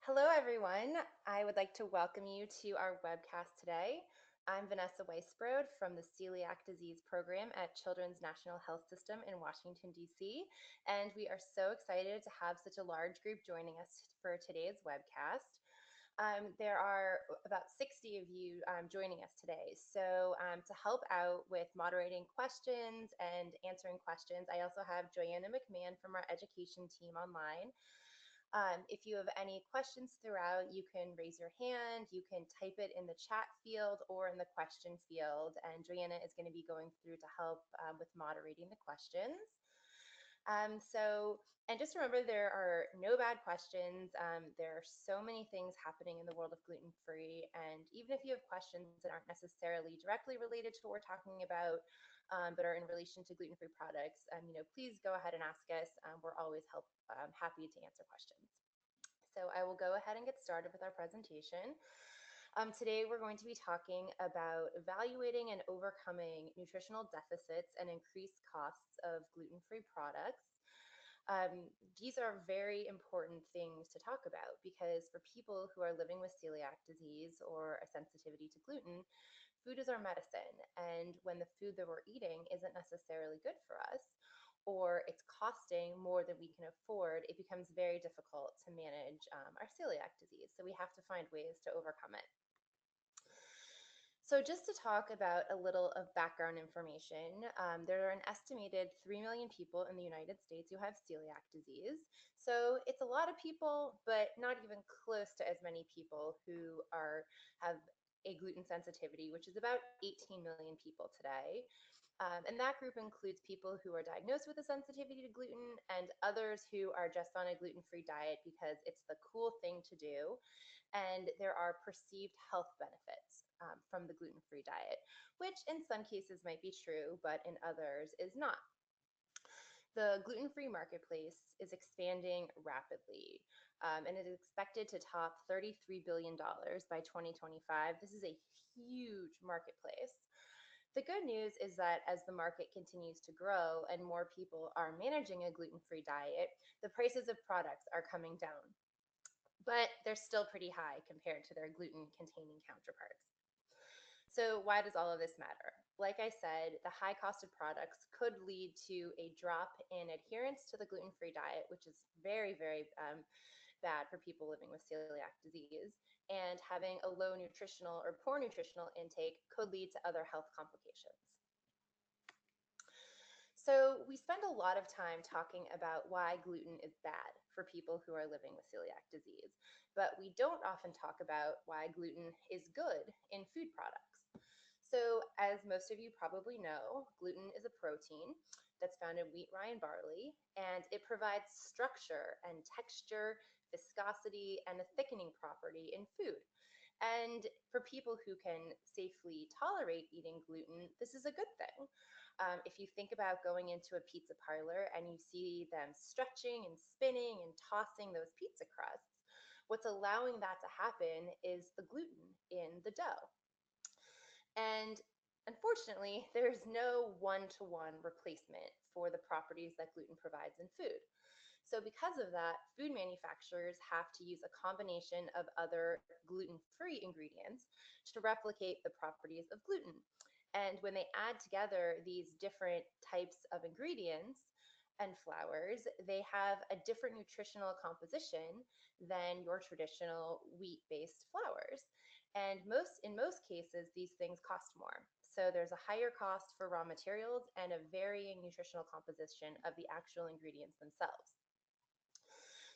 Hello, everyone. I would like to welcome you to our webcast today. I'm Vanessa Weisbrod from the Celiac Disease Program at Children's National Health System in Washington, D.C., and we are so excited to have such a large group joining us for today's webcast. There are about 60 of you joining us today. So to help out with moderating questions and answering questions, I also have Joanna McMahon from our education team online. If you have any questions throughout, you can raise your hand, you can type it in the chat field or in the question field, and Joanna is going to be going through to help with moderating the questions. And just remember, there are no bad questions. There are so many things happening in the world of gluten-free, and even if you have questions that aren't necessarily directly related to what we're talking about, but are in relation to gluten-free products, please go ahead and ask us. We're always happy to answer questions. So I will go ahead and get started with our presentation. Today, we're going to be talking about evaluating and overcoming nutritional deficits and increased costs of gluten-free products. These are very important things to talk about because for people who are living with celiac disease or a sensitivity to gluten, food is our medicine. And when the food that we're eating isn't necessarily good for us, or it's costing more than we can afford, it becomes very difficult to manage our celiac disease. So we have to find ways to overcome it. So just to talk about a little of background information, there are an estimated 3 million people in the United States who have celiac disease. So it's a lot of people, but not even close to as many people who have a gluten sensitivity, which is about 18 million people today. And that group includes people who are diagnosed with a sensitivity to gluten and others who are just on a gluten-free diet because it's the cool thing to do. And there are perceived health benefits from the gluten-free diet, which in some cases might be true, but in others is not. The gluten-free marketplace is expanding rapidly, and it is expected to top $33 billion by 2025. This is a huge marketplace. The good news is that as the market continues to grow and more people are managing a gluten-free diet, the prices of products are coming down, but they're still pretty high compared to their gluten-containing counterparts. So why does all of this matter? Like I said, the high cost of products could lead to a drop in adherence to the gluten-free diet, which is very, very bad for people living with celiac disease. And having a low nutritional or poor nutritional intake could lead to other health complications. So we spend a lot of time talking about why gluten is bad for people who are living with celiac disease, but we don't often talk about why gluten is good in food products. So as most of you probably know, gluten is a protein that's found in wheat, rye, and barley, and it provides structure and texture, viscosity, and a thickening property in food. And for people who can safely tolerate eating gluten, this is a good thing. If you think about going into a pizza parlor and you see them stretching and spinning and tossing those pizza crusts, what's allowing that to happen is the gluten in the dough. And unfortunately, there's no one-to-one replacement for the properties that gluten provides in food. So because of that, food manufacturers have to use a combination of other gluten-free ingredients to replicate the properties of gluten. And when they add together these different types of ingredients and flours, they have a different nutritional composition than your traditional wheat-based flours. And in most cases, these things cost more. So there's a higher cost for raw materials and a varying nutritional composition of the actual ingredients themselves.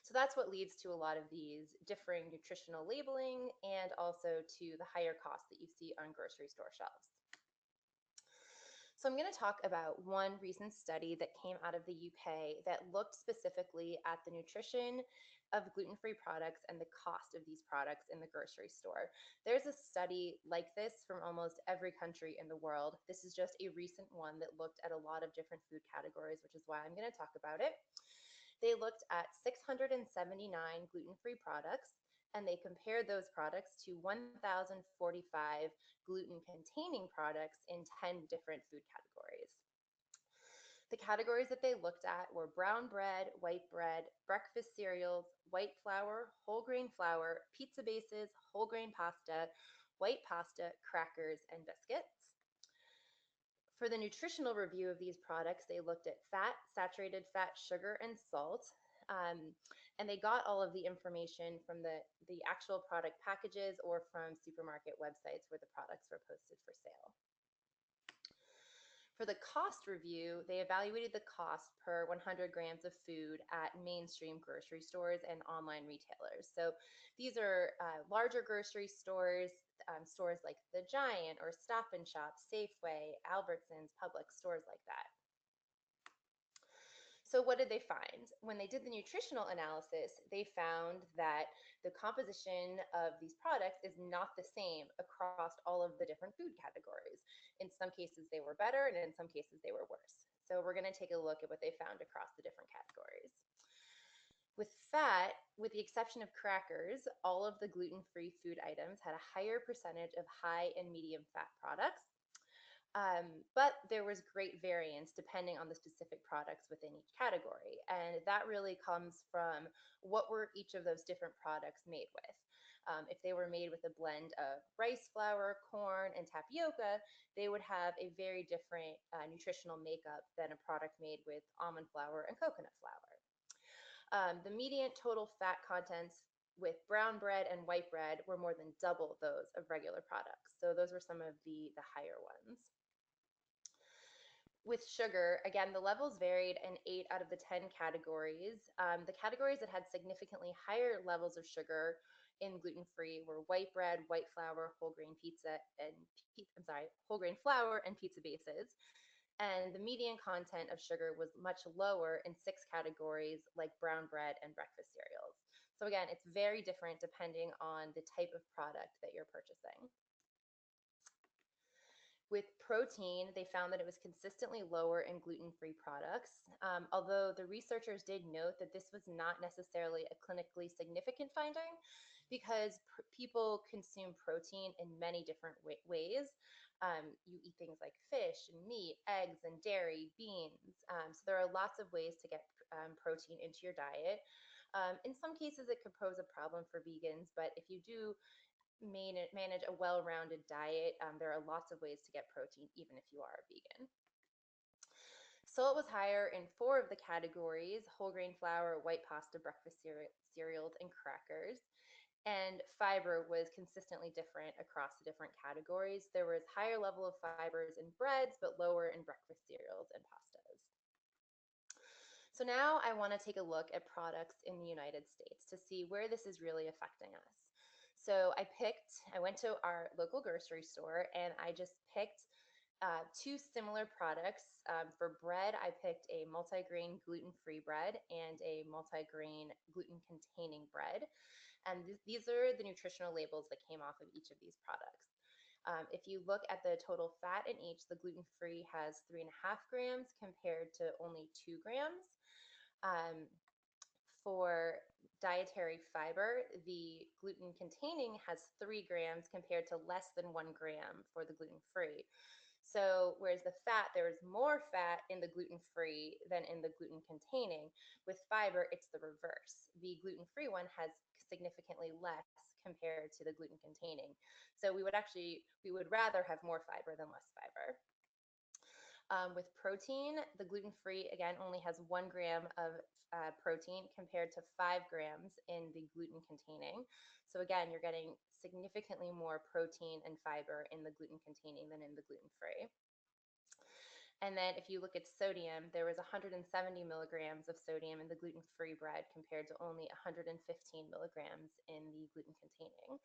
So that's what leads to a lot of these differing nutritional labeling and also to the higher costs that you see on grocery store shelves. So I'm going to talk about one recent study that came out of the UK that looked specifically at the nutrition of gluten-free products and the cost of these products in the grocery store. There's a study like this from almost every country in the world. This is just a recent one that looked at a lot of different food categories, which is why I'm going to talk about it. They looked at 679 gluten-free products, and they compared those products to 1,045 gluten-containing products in 10 different food categories. The categories that they looked at were brown bread, white bread, breakfast cereals, white flour, whole grain flour, pizza bases, whole grain pasta, white pasta, crackers, and biscuits. For the nutritional review of these products, they looked at fat, saturated fat, sugar, and salt. Um, and they got all of the information from the actual product packages or from supermarket websites where the products were posted for sale. For the cost review, they evaluated the cost per 100 grams of food at mainstream grocery stores and online retailers. So these are larger grocery stores, stores like The Giant or Stop and Shop, Safeway, Albertsons, Publix, stores like that. So, what did they find? When they did the nutritional analysis, they found that the composition of these products is not the same across all of the different food categories. In some cases, they were better, and in some cases, they were worse. So, we're going to take a look at what they found across the different categories. With fat, with the exception of crackers, all of the gluten-free food items had a higher percentage of high and medium fat products. But there was great variance depending on the specific products within each category. And that really comes from what were each of those different products made with. If they were made with a blend of rice flour, corn, and tapioca, they would have a very different nutritional makeup than a product made with almond flour and coconut flour. The median total fat contents with brown bread and white bread were more than double those of regular products. So those were some of the higher ones. With sugar, again, the levels varied in 8 out of the 10 categories. The categories that had significantly higher levels of sugar in gluten-free were white bread, white flour, whole grain pizza, and whole grain flour and pizza bases. And the median content of sugar was much lower in 6 categories like brown bread and breakfast cereals. So again, it's very different depending on the type of product that you're purchasing. With protein, they found that it was consistently lower in gluten-free products, although the researchers did note that this was not necessarily a clinically significant finding because people consume protein in many different ways. You eat things like fish and meat, eggs and dairy, beans. So there are lots of ways to get protein into your diet. In some cases, it could pose a problem for vegans, but if you do manage a well-rounded diet, there are lots of ways to get protein, even if you are a vegan. Salt was higher in 4 of the categories: whole grain flour, white pasta, breakfast cereals, and crackers. And fiber was consistently different across the different categories. There was higher level of fibers in breads, but lower in breakfast cereals and pastas. So now I want to take a look at products in the United States to see where this is really affecting us. So I went to our local grocery store and I just picked 2 similar products. For bread, I picked a multigrain gluten-free bread and a multigrain gluten-containing bread. And these are the nutritional labels that came off of each of these products. If you look at the total fat in each, the gluten-free has 3.5 grams compared to only 2 grams. For dietary fiber, the gluten containing has 3 grams compared to less than 1 gram for the gluten free. So, whereas the fat, there is more fat in the gluten free than in the gluten containing. With fiber, it's the reverse. The gluten free one has significantly less compared to the gluten containing. So, we would rather have more fiber than less fiber. With protein, the gluten free, again, only has 1 gram of protein compared to 5 grams in the gluten containing. So, again, you're getting significantly more protein and fiber in the gluten containing than in the gluten free. And then if you look at sodium, there was 170 milligrams of sodium in the gluten-free bread compared to only 115 milligrams in the gluten containing.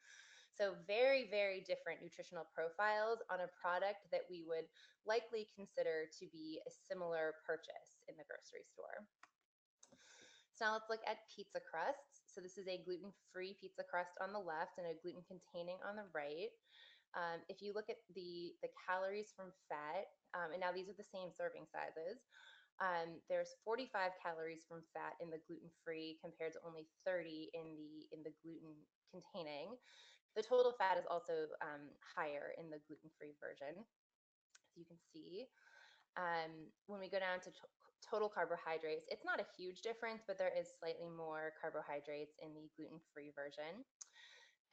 So very, very different nutritional profiles on a product that we would likely consider to be a similar purchase in the grocery store. So now let's look at pizza crusts. So this is a gluten-free pizza crust on the left and a gluten-containing on the right. If you look at the calories from fat, and now these are the same serving sizes, there's 45 calories from fat in the gluten-free compared to only 30 in the gluten-containing. The total fat is also higher in the gluten-free version, as you can see. When we go down to total carbohydrates, it's not a huge difference, but there is slightly more carbohydrates in the gluten-free version.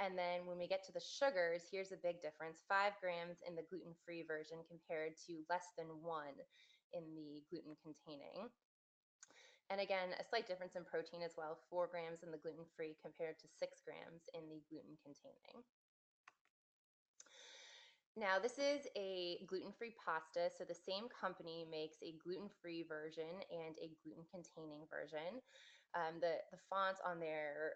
And then when we get to the sugars, here's a big difference: 5 grams in the gluten-free version compared to less than 1 in the gluten-containing. And again, a slight difference in protein as well: 4 grams in the gluten-free compared to 6 grams in the gluten-containing. Now, this is a gluten-free pasta, so the same company makes a gluten-free version and a gluten-containing version. The font on their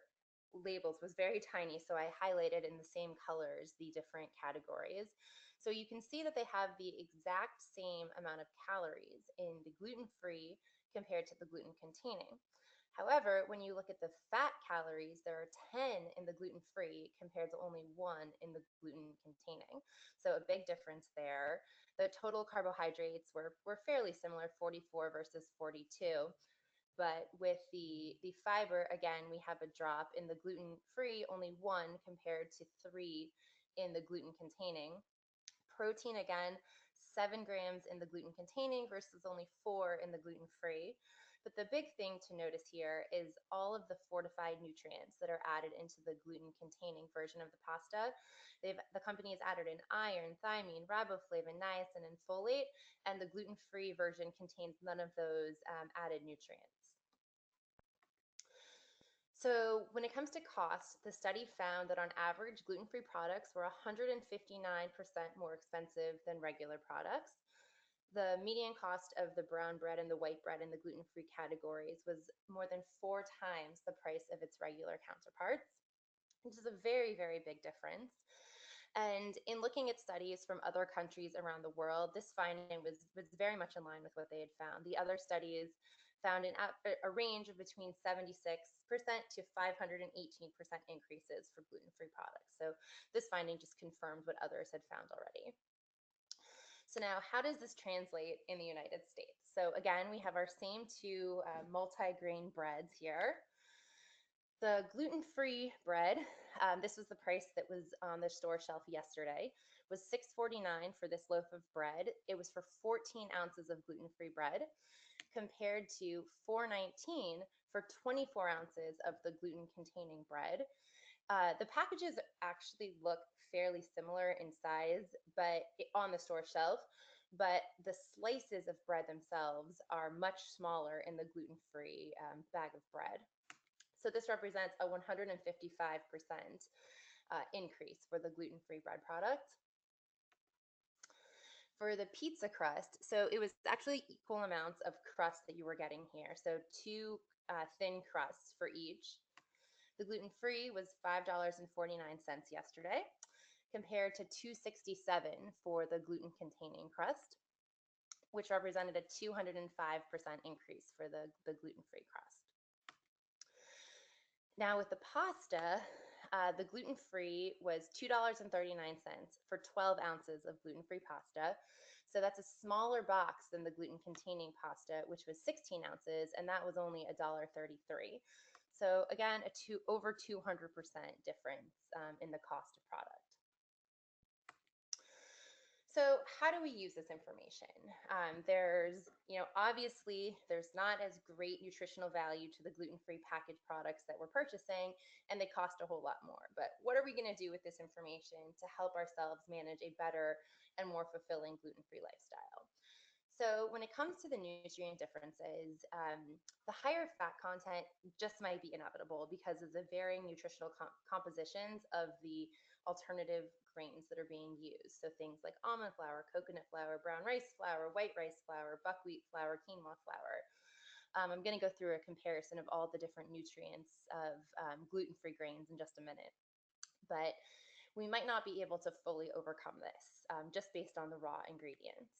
labels was very tiny, so I highlighted in the same colors the different categories. So you can see that they have the exact same amount of calories in the gluten-free compared to the gluten-containing. However, when you look at the fat calories, there are 10 in the gluten-free compared to only 1 in the gluten-containing. So a big difference there. The total carbohydrates were fairly similar, 44 versus 42. But with the fiber, again, we have a drop in the gluten-free, only 1 compared to 3 in the gluten-containing. Protein, again, 7 grams in the gluten-containing versus only 4 in the gluten-free. But the big thing to notice here is all of the fortified nutrients that are added into the gluten-containing version of the pasta. The company has added in iron, thiamine, riboflavin, niacin, and folate, and the gluten-free version contains none of those added nutrients. So when it comes to cost, the study found that on average, gluten-free products were 159% more expensive than regular products. The median cost of the brown bread and the white bread in the gluten-free categories was more than 4 times the price of its regular counterparts, which is a very, very big difference. And in looking at studies from other countries around the world, this finding was very much in line with what they had found. The other studies found a range of between 76% to 518% increases for gluten-free products. So this finding just confirmed what others had found already. So now, how does this translate in the United States? So again, we have our same two multi-grain breads here. The gluten-free bread, this was the price that was on the store shelf yesterday, was $6.49 for this loaf of bread. It was for 14 ounces of gluten-free bread, compared to $4.19 for 24 ounces of the gluten-containing bread. The packages actually look fairly similar in size, but on the store shelf, but the slices of bread themselves are much smaller in the gluten-free bag of bread. So this represents a 155% increase for the gluten-free bread product. For the pizza crust, so it was actually equal amounts of crust that you were getting here. So 2 thin crusts for each. The gluten-free was $5.49 yesterday, compared to $2.67 for the gluten-containing crust, which represented a 205% increase for the gluten-free crust. Now with the pasta, the gluten-free was $2.39 for 12 ounces of gluten-free pasta. So that's a smaller box than the gluten-containing pasta, which was 16 ounces, and that was only $1.33. So again, over 200% difference in the cost of product. So how do we use this information? Obviously there's not as great nutritional value to the gluten-free packaged products that we're purchasing, and they cost a whole lot more. But what are we going to do with this information to help ourselves manage a better and more fulfilling gluten-free lifestyle? So when it comes to the nutrient differences, the higher fat content just might be inevitable because of the varying nutritional compositions of the alternative grains that are being used. So things like almond flour, coconut flour, brown rice flour, white rice flour, buckwheat flour, quinoa flour. I'm going to go through a comparison of all the different nutrients of gluten-free grains in just a minute. But we might not be able to fully overcome this just based on the raw ingredients.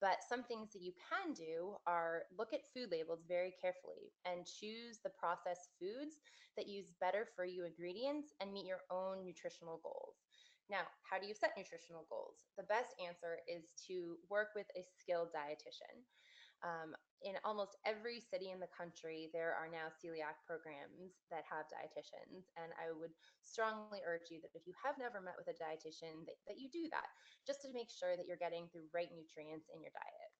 But some things that you can do are look at food labels very carefully and choose the processed foods that use better for you ingredients and meet your own nutritional goals. Now, how do you set nutritional goals? The best answer is to work with a skilled dietitian. In almost every city in the country, there are now celiac programs that have dietitians, and I would strongly urge you that if you have never met with a dietitian, that you do that, just to make sure that you're getting the right nutrients in your diet.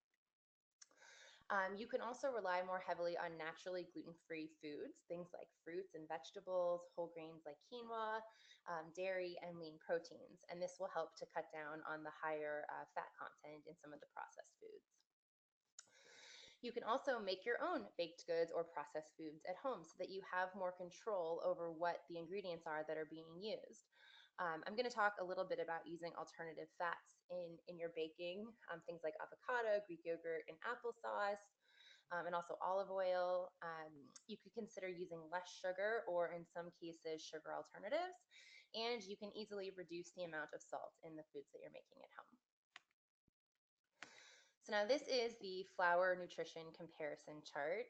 You can also rely more heavily on naturally gluten-free foods, things like fruits and vegetables, whole grains like quinoa, dairy, and lean proteins. And this will help to cut down on the higher fat content in some of the processed foods. You can also make your own baked goods or processed foods at home so that you have more control over what the ingredients are that are being used. I'm going to talk a little bit about using alternative fats in your baking, things like avocado, Greek yogurt, and applesauce, and also olive oil. You could consider using less sugar or, in some cases, sugar alternatives. And you can easily reduce the amount of salt in the foods that you're making at home. So now this is the flour nutrition comparison chart.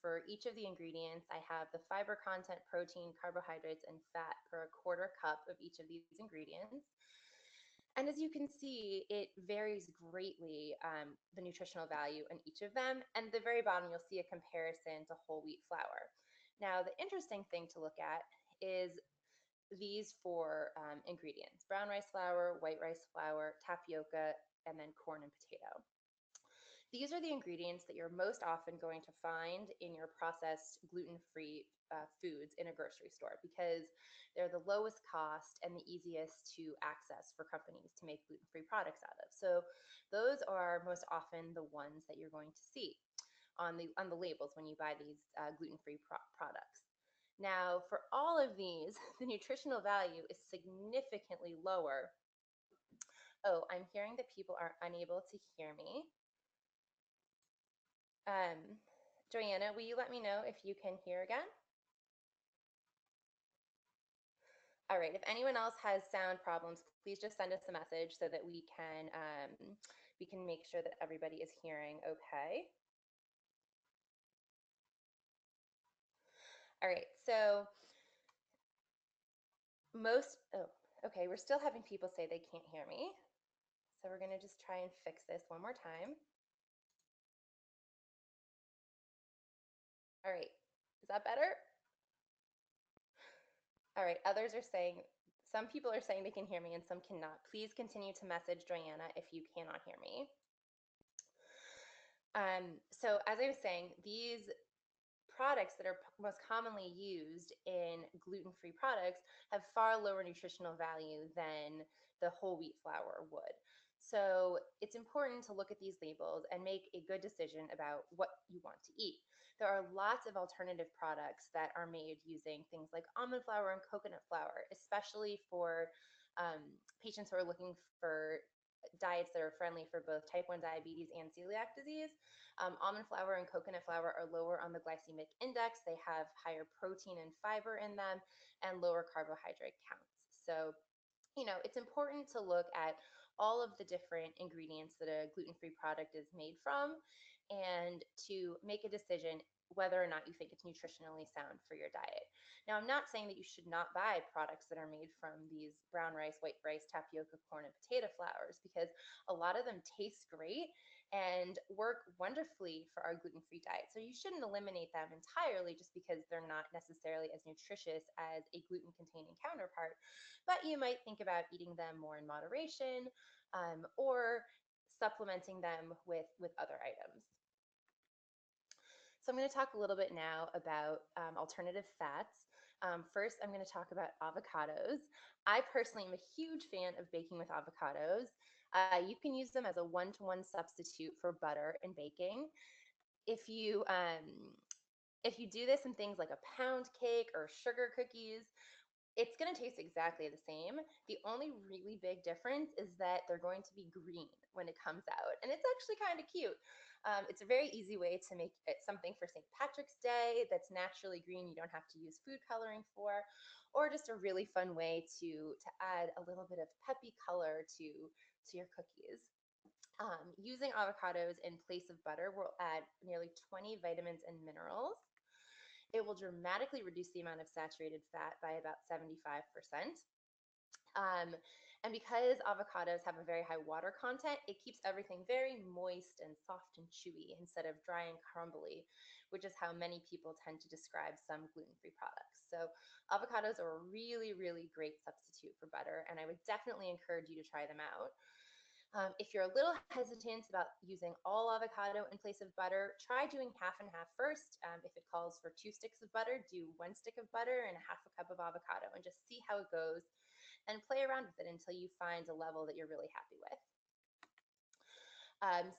For each of the ingredients, I have the fiber content, protein, carbohydrates, and fat per a quarter cup of each of these ingredients. And as you can see, it varies greatly, the nutritional value in each of them. And at the very bottom, you'll see a comparison to whole wheat flour. Now, the interesting thing to look at is these four ingredients: brown rice flour, white rice flour, tapioca, and then corn and potato. These are the ingredients that you're most often going to find in your processed gluten-free foods in a grocery store because they're the lowest cost and the easiest to access for companies to make gluten-free products out of. So those are most often the ones that you're going to see on the labels when you buy these gluten-free products. Now, for all of these, the nutritional value is significantly lower. Oh, I'm hearing that people are unable to hear me. Joanna, will you let me know if you can hear again? All right, if anyone else has sound problems, please just send us a message so that we can make sure that everybody is hearing okay. All right, so okay, we're still having people say they can't hear me. So we're gonna just try and fix this one more time. All right, is that better? All right, others are saying, some people are saying they can hear me and some cannot. Please continue to message Joanna if you cannot hear me. So as I was saying, these products that are most commonly used in gluten-free products have far lower nutritional value than the whole wheat flour would. So it's important to look at these labels and make a good decision about what you want to eat. There are lots of alternative products that are made using things like almond flour and coconut flour, especially for patients who are looking for diets that are friendly for both type 1 diabetes and celiac disease. Almond flour and coconut flour are lower on the glycemic index. They have higher protein and fiber in them and lower carbohydrate counts. So, it's important to look at all of the different ingredients that a gluten-free product is made from and to make a decision whether or not you think it's nutritionally sound for your diet. Now, I'm not saying that you should not buy products that are made from these brown rice, white rice, tapioca, corn, and potato flours because a lot of them taste great and work wonderfully for our gluten-free diet. So you shouldn't eliminate them entirely just because they're not necessarily as nutritious as a gluten-containing counterpart, but you might think about eating them more in moderation or supplementing them with other items. So I'm going to talk a little bit now about alternative fats. First, I'm going to talk about avocados. I personally am a huge fan of baking with avocados. You can use them as a one-to-one substitute for butter in baking. If you do this in things like a pound cake or sugar cookies, it's going to taste exactly the same. The only really big difference is that they're going to be green when it comes out, and it's actually kind of cute. It's a very easy way to make it something for St. Patrick's Day that's naturally green. You don't have to use food coloring for, or just a really fun way to add a little bit of peppy color to your cookies. Using avocados in place of butter will add nearly 20 vitamins and minerals. It will dramatically reduce the amount of saturated fat by about 75%. And because avocados have a very high water content, it keeps everything very moist and soft and chewy instead of dry and crumbly, which is how many people tend to describe some gluten-free products. So avocados are a really, really great substitute for butter, and I would definitely encourage you to try them out. If you're a little hesitant about using all avocado in place of butter, try doing half and half first. If it calls for 2 sticks of butter, do 1 stick of butter and a half a cup of avocado and just see how it goes and play around with it until you find a level that you're really happy with.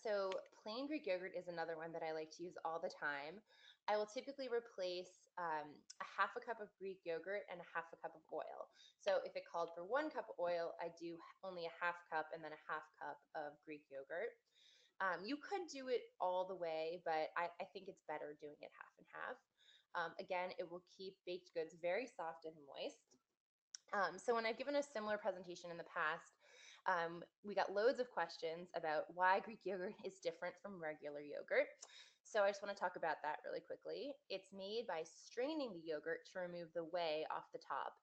So plain Greek yogurt is another one that I like to use all the time. I will typically replace a half a cup of Greek yogurt and a half a cup of oil. So if it called for 1 cup of oil, I do only a half cup and then a half cup of Greek yogurt. You could do it all the way, but I think it's better doing it half and half. Again, it will keep baked goods very soft and moist. So when I've given a similar presentation in the past, we got loads of questions about why Greek yogurt is different from regular yogurt. So I just want to talk about that really quickly. It's made by straining the yogurt to remove the whey off the top.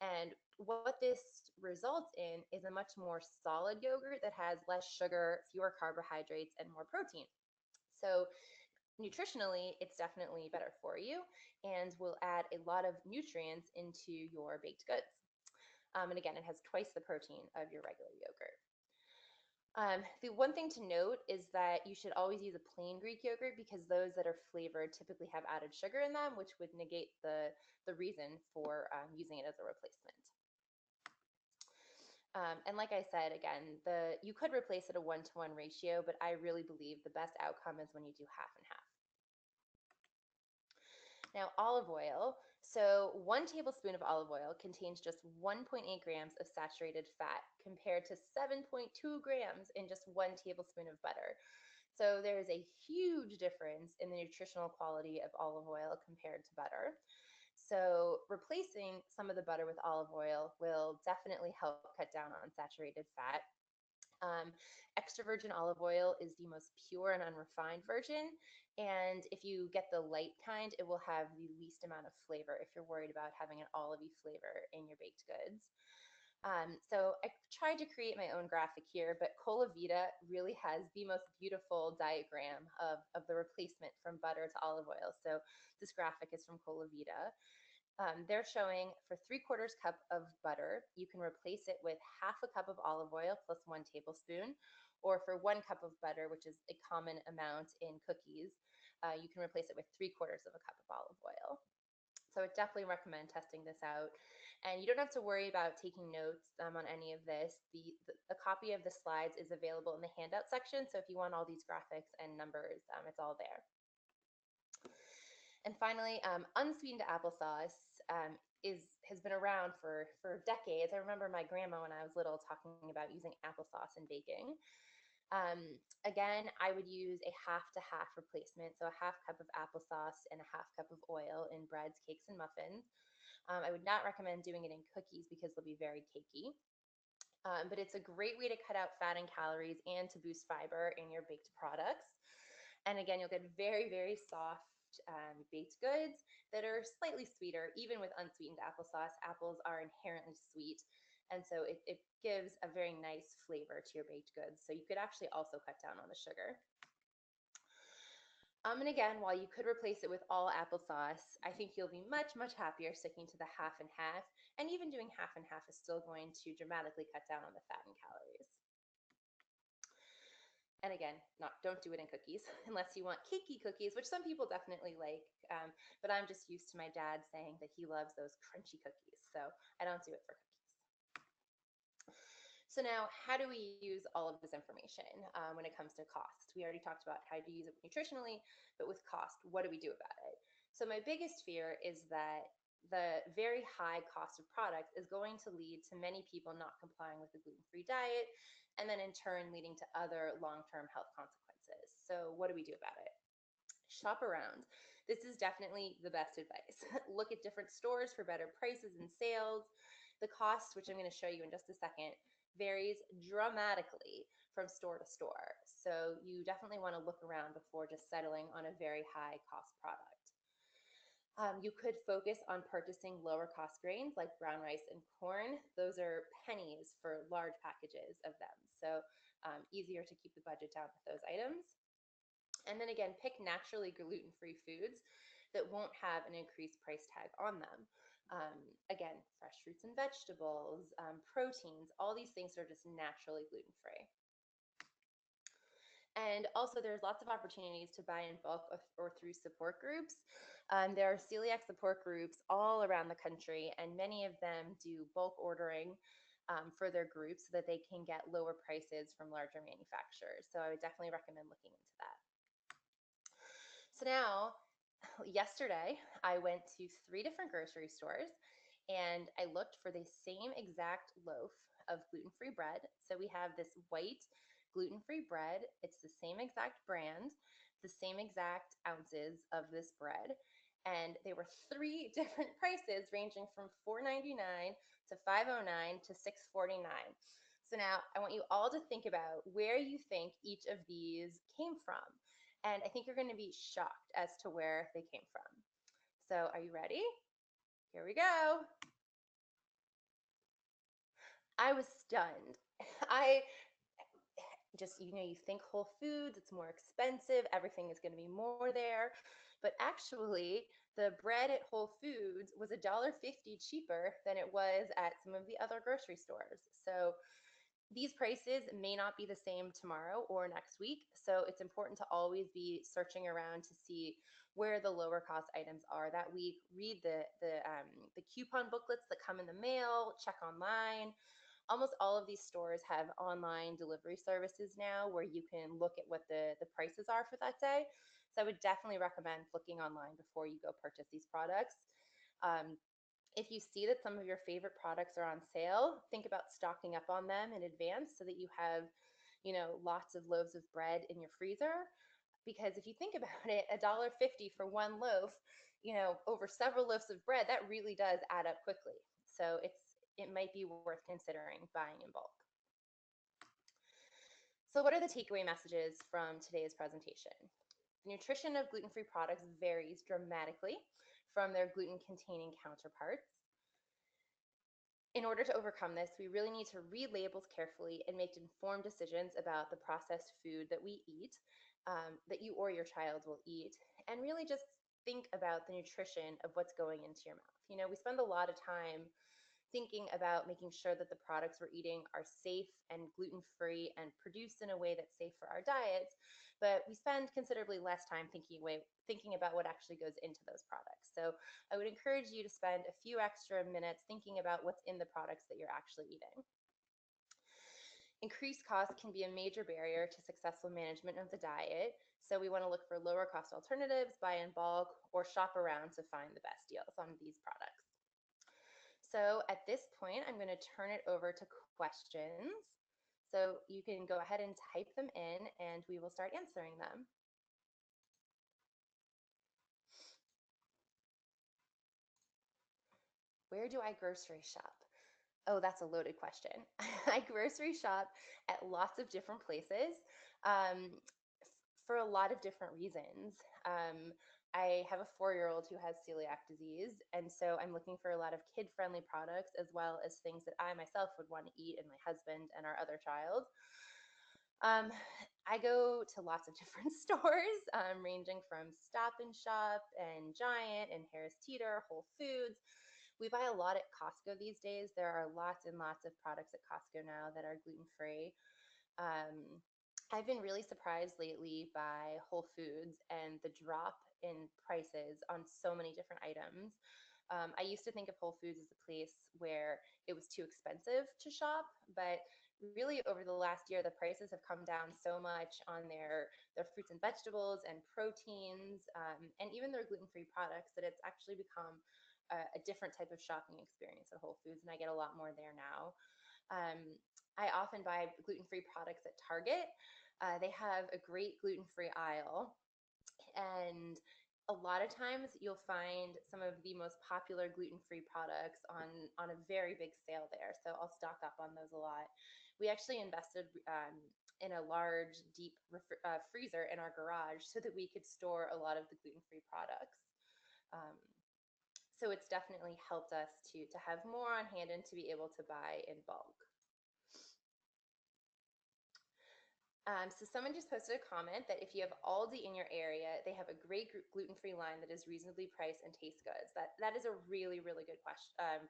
And what this results in is a much more solid yogurt that has less sugar, fewer carbohydrates, and more protein. So nutritionally, it's definitely better for you and will add a lot of nutrients into your baked goods. And again, it has twice the protein of your regular yogurt. The one thing to note is that you should always use a plain Greek yogurt because those that are flavored typically have added sugar in them, which would negate the reason for using it as a replacement. And like I said, again, you could replace it a 1-to-1 ratio, but I really believe the best outcome is when you do half and half. Now, olive oil. So 1 tablespoon of olive oil contains just 1.8 grams of saturated fat compared to 7.2 grams in just 1 tablespoon of butter. So there is a huge difference in the nutritional quality of olive oil compared to butter. So replacing some of the butter with olive oil will definitely help cut down on saturated fat. Extra virgin olive oil is the most pure and unrefined version. And if you get the light kind, it will have the least amount of flavor if you're worried about having an olivey flavor in your baked goods. So I tried to create my own graphic here, but Colavita really has the most beautiful diagram of the replacement from butter to olive oil. So this graphic is from Colavita. They're showing for 3/4 cup of butter, you can replace it with half a cup of olive oil plus 1 tablespoon, or for 1 cup of butter, which is a common amount in cookies, you can replace it with 3/4 of a cup of olive oil. So I would definitely recommend testing this out. And you don't have to worry about taking notes on any of this. A copy of the slides is available in the handout section. So if you want all these graphics and numbers, it's all there. And finally, unsweetened applesauce has been around for decades. I remember my grandma when I was little talking about using applesauce in baking. Again, I would use a half to half replacement, so a half cup of applesauce and a half cup of oil in breads, cakes, and muffins. I would not recommend doing it in cookies because they'll be very cakey. But it's a great way to cut out fat and calories and to boost fiber in your baked products. And again, you'll get very, very soft baked goods that are slightly sweeter. Even with unsweetened applesauce, apples are inherently sweet. And so it gives a very nice flavor to your baked goods. So you could actually also cut down on the sugar. And again, while you could replace it with all applesauce, I think you'll be much, much happier sticking to the half and half. And even doing half and half is still going to dramatically cut down on the fat and calories. And again, don't do it in cookies unless you want cakey cookies, which some people definitely like. But I'm just used to my dad saying that he loves those crunchy cookies, so I don't do it for cookies. So now, how do we use all of this information when it comes to cost? We already talked about how to use it nutritionally, but with cost, what do we do about it? So my biggest fear is that the very high cost of product is going to lead to many people not complying with the gluten-free diet, and then in turn leading to other long-term health consequences. So what do we do about it? Shop around. This is definitely the best advice. Look at different stores for better prices and sales. The cost, which I'm going to show you in just a second, varies dramatically from store to store. So you definitely want to look around before just settling on a very high cost product. You could focus on purchasing lower cost grains like brown rice and corn. Those are pennies for large packages of them. So easier to keep the budget down with those items. And then again, pick naturally gluten-free foods that won't have an increased price tag on them. Again, fresh fruits and vegetables, proteins, all these things are just naturally gluten-free. And also, there's lots of opportunities to buy in bulk or through support groups. There are celiac support groups all around the country, and many of them do bulk ordering for their groups so that they can get lower prices from larger manufacturers. So I would definitely recommend looking into that. So now, yesterday, I went to 3 different grocery stores and I looked for the same exact loaf of gluten free bread. So we have this white gluten free bread, it's the same exact brand, the same exact ounces of this bread. And they were 3 different prices ranging from $4.99 to $5.09 to $6.49. So now I want you all to think about where you think each of these came from. And I think you're going to be shocked as to where they came from. So, are you ready? Here we go. I was stunned. I just, you think Whole Foods, it's more expensive, everything is going to be more there. But actually, the bread at Whole Foods was $1.50 cheaper than it was at some of the other grocery stores. So, these prices may not be the same tomorrow or next week, so it's important to always be searching around to see where the lower cost items are that week. Read the coupon booklets that come in the mail. Check online. Almost all of these stores have online delivery services now where you can look at what the prices are for that day. So I would definitely recommend looking online before you go purchase these products. Um, if you see that some of your favorite products are on sale, think about stocking up on them in advance so that you have, lots of loaves of bread in your freezer. Because if you think about it, $1.50 for one loaf, over several loaves of bread, that really does add up quickly. So it might be worth considering buying in bulk. So what are the takeaway messages from today's presentation? The nutrition of gluten-free products varies dramatically from their gluten-containing counterparts. In order to overcome this, we really need to read labels carefully and make informed decisions about the processed food that we eat, that you or your child will eat, and really just think about the nutrition of what's going into your mouth. We spend a lot of time thinking about making sure that the products we're eating are safe and gluten-free and produced in a way that's safe for our diets, but we spend considerably less time thinking about what actually goes into those products. So I would encourage you to spend a few extra minutes thinking about what's in the products that you're actually eating. Increased cost can be a major barrier to successful management of the diet, so we want to look for lower cost alternatives, buy in bulk, or shop around to find the best deals on these products. So at this point, I'm going to turn it over to questions. So you can go ahead and type them in and we will start answering them. Where do I grocery shop? Oh, that's a loaded question. I grocery shop at lots of different places um, for a lot of different reasons. I have a 4-year-old who has celiac disease, and so I'm looking for a lot of kid-friendly products as well as things that I myself would want to eat and my husband and our other child. Um, I go to lots of different stores, ranging from Stop and Shop and Giant and Harris Teeter, Whole Foods. We buy a lot at Costco these days. There are lots and lots of products at Costco now that are gluten free. Um, I've been really surprised lately by Whole Foods and the drop in prices on so many different items. I used to think of Whole Foods as a place where it was too expensive to shop, but really over the last year, the prices have come down so much on their fruits and vegetables and proteins, and even their gluten-free products that it's actually become a different type of shopping experience at Whole Foods, and I get a lot more there now. Um, I often buy gluten-free products at Target. They have a great gluten-free aisle, and a lot of times you'll find some of the most popular gluten-free products on a very big sale there. So I'll stock up on those a lot. We actually invested in a large, deep freezer in our garage so that we could store a lot of the gluten-free products. Um, so it's definitely helped us to have more on hand and to be able to buy in bulk. So someone just posted a comment that if you have Aldi in your area, they have a great gluten-free line that is reasonably priced and tastes good. That is a really, really good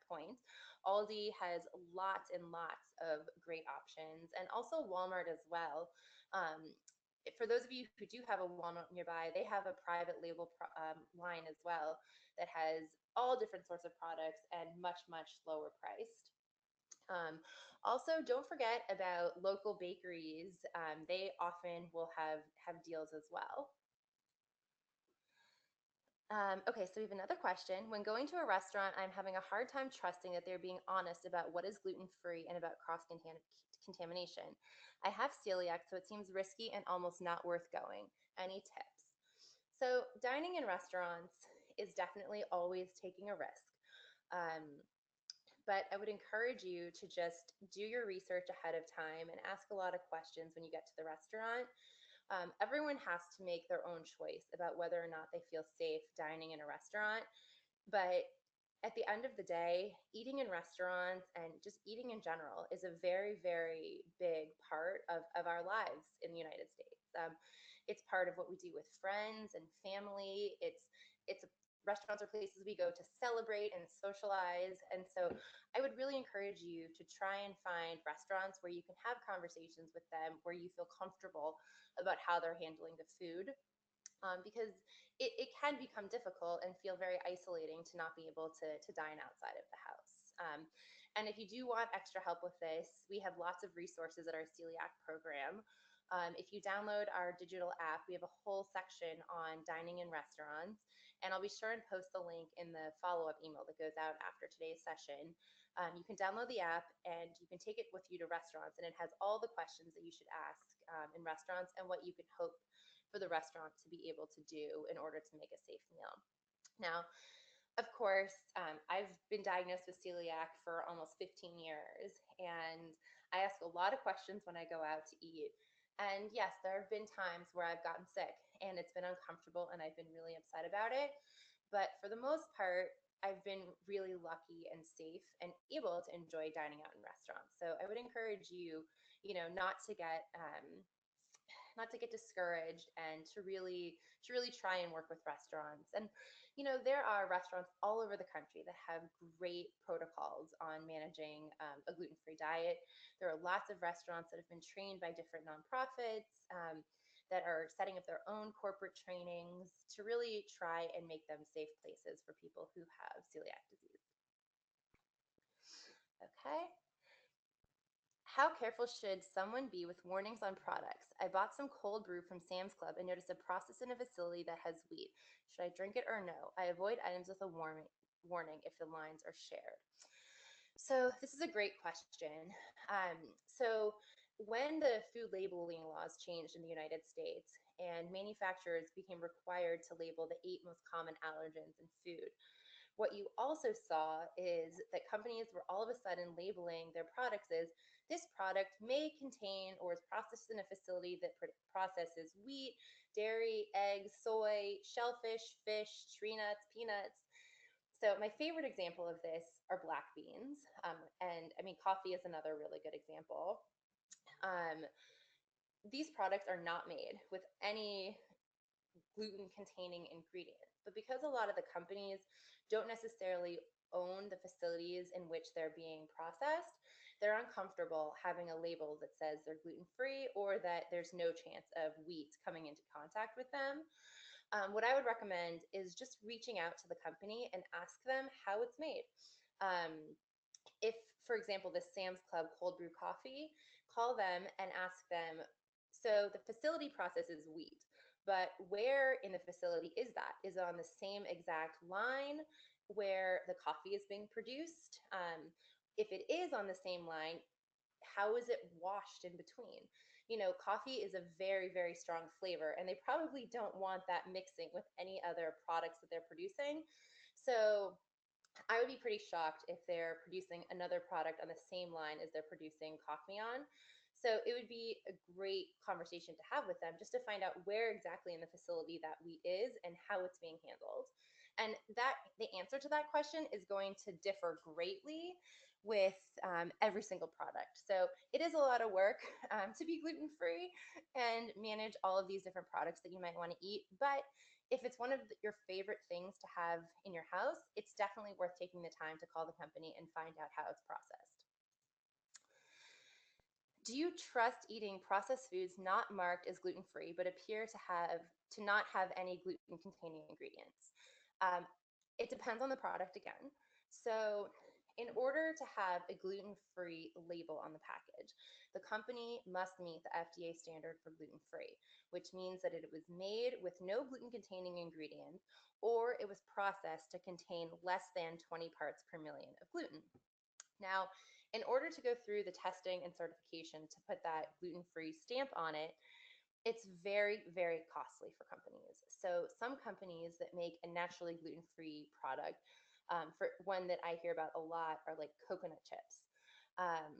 point. Aldi has lots and lots of great options, and also Walmart as well. Um, for those of you who do have a Walmart nearby, they have a private label line as well that has all different sorts of products and much, much lower priced. Also, don't forget about local bakeries. They often will have deals as well. Okay, so we have another question. When going to a restaurant, I'm having a hard time trusting that they're being honest about what is gluten-free and about cross-contamination. I have celiac, so it seems risky and almost not worth going. Any tips? So dining in restaurants is definitely always taking a risk. Um, but I would encourage you to just do your research ahead of time and ask a lot of questions when you get to the restaurant. Everyone has to make their own choice about whether or not they feel safe dining in a restaurant. But at the end of the day, eating in restaurants and just eating in general is a very, very big part of our lives in the United States. It's part of what we do with friends and family. It's restaurants are places we go to celebrate and socialize. And so I would really encourage you to try and find restaurants where you can have conversations with them, where you feel comfortable about how they're handling the food. Because it can become difficult and feel very isolating to not be able to dine outside of the house. And if you do want extra help with this, we have lots of resources at our celiac program. If you download our digital app, we have a whole section on dining in restaurants, and I'll be sure and post the link in the follow-up email that goes out after today's session. You can download the app and you can take it with you to restaurants, and it has all the questions that you should ask in restaurants and what you can hope for the restaurant to be able to do in order to make a safe meal. Now, of course, I've been diagnosed with celiac for almost 15 years, and I ask a lot of questions when I go out to eat. And yes, there have been times where I've gotten sick and it's been uncomfortable and I've been really upset about it. But for the most part, I've been really lucky and safe and able to enjoy dining out in restaurants. So I would encourage you, not to get discouraged and to really try and work with restaurants. And there are restaurants all over the country that have great protocols on managing a gluten-free diet. There are lots of restaurants that have been trained by different nonprofits that are setting up their own corporate trainings to really try and make them safe places for people who have celiac disease. Okay. How careful should someone be with warnings on products? I bought some cold brew from Sam's Club and noticed a process in a facility that has wheat. Should I drink it or no? I avoid items with a warning if the lines are shared. So this is a great question. So when the food labeling laws changed in the United States and manufacturers became required to label the 8 most common allergens in food, what you also saw is that companies were all of a sudden labeling their products as this product may contain or is processed in a facility that processes wheat, dairy, eggs, soy, shellfish, fish, tree nuts, peanuts. So my favorite example of this are black beans. And I mean, coffee is another really good example. Um, these products are not made with any gluten-containing ingredients. But because a lot of the companies don't necessarily own the facilities in which they're being processed, they're uncomfortable having a label that says they're gluten-free or that there's no chance of wheat coming into contact with them. What I would recommend is just reaching out to the company and ask them how it's made. Um, if, for example, this Sam's Club cold brew coffee, call them and ask them, so the facility processes wheat, but where in the facility is that? Is it on the same exact line where the coffee is being produced? If it is on the same line, how is it washed in between? Coffee is a very, very strong flavor, and they probably don't want that mixing with any other products that they're producing. So I would be pretty shocked if they're producing another product on the same line as they're producing coffee on. So it would be a great conversation to have with them just to find out where exactly in the facility that wheat is and how it's being handled. And that the answer to that question is going to differ greatly with every single product. So it is a lot of work to be gluten-free and manage all of these different products that you might want to eat. But if it's one of your favorite things to have in your house, it's definitely worth taking the time to call the company and find out how it's processed. Do you trust eating processed foods not marked as gluten-free but appear to not have any gluten-containing ingredients? Um, it depends on the product again. So, in order to have a gluten-free label on the package, the company must meet the FDA standard for gluten-free, which means that it was made with no gluten-containing ingredients or it was processed to contain less than 20 parts per million of gluten. Now, in order to go through the testing and certification to put that gluten free stamp on it, it's very, very costly for companies. So, some companies that make a naturally gluten free product, for one that I hear about a lot, are like coconut chips. Um,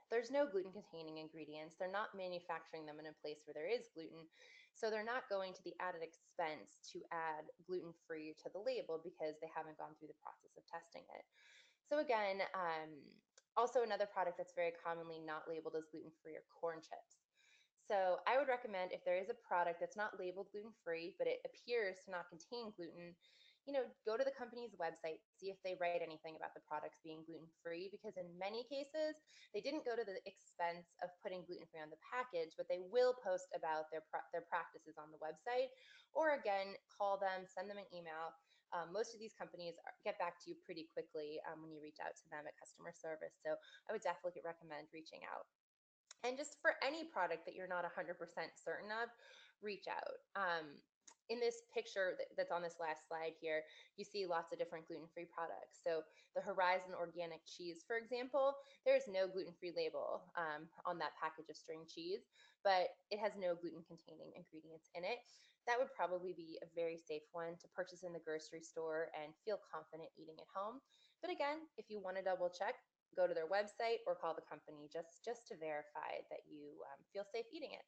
there's no gluten containing ingredients. They're not manufacturing them in a place where there is gluten. So they're not going to the added expense to add gluten free to the label because they haven't gone through the process of testing it. So again, also another product that's very commonly not labeled as gluten-free are corn chips. So I would recommend if there is a product that's not labeled gluten-free, but it appears to not contain gluten, go to the company's website, see if they write anything about the products being gluten-free, because in many cases, they didn't go to the expense of putting gluten-free on the package, but they will post about their practices on the website, or again, call them, send them an email. Most of these companies get back to you pretty quickly when you reach out to them at customer service. So I would definitely recommend reaching out. And just for any product that you're not 100% certain of, reach out. In this picture that's on this last slide here, you see lots of different gluten-free products. So the Horizon organic cheese, for example, there is no gluten-free label on that package of string cheese, but it has no gluten-containing ingredients in it. That would probably be a very safe one to purchase in the grocery store and feel confident eating at home. But again, if you want to double check, go to their website or call the company just to verify that you feel safe eating it.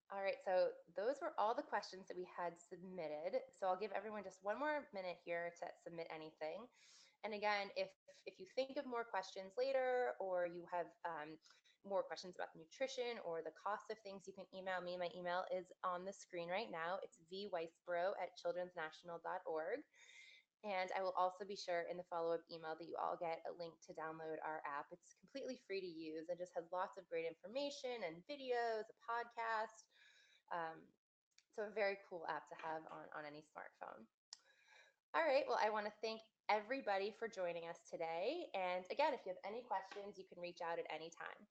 All right, so those were all the questions that we had submitted. So I'll give everyone just one more minute here to submit anything. And again, if you think of more questions later, or you have more questions about the nutrition or the cost of things, you can email me. My email is on the screen right now. It's vweisborough@childrensnational.org. And I will also be sure in the follow up email that you all get a link to download our app. It's completely free to use and just has lots of great information and videos, a podcast. Um, so, a very cool app to have on any smartphone. All right. Well, I want to thank everybody for joining us today. And again, if you have any questions, you can reach out at any time.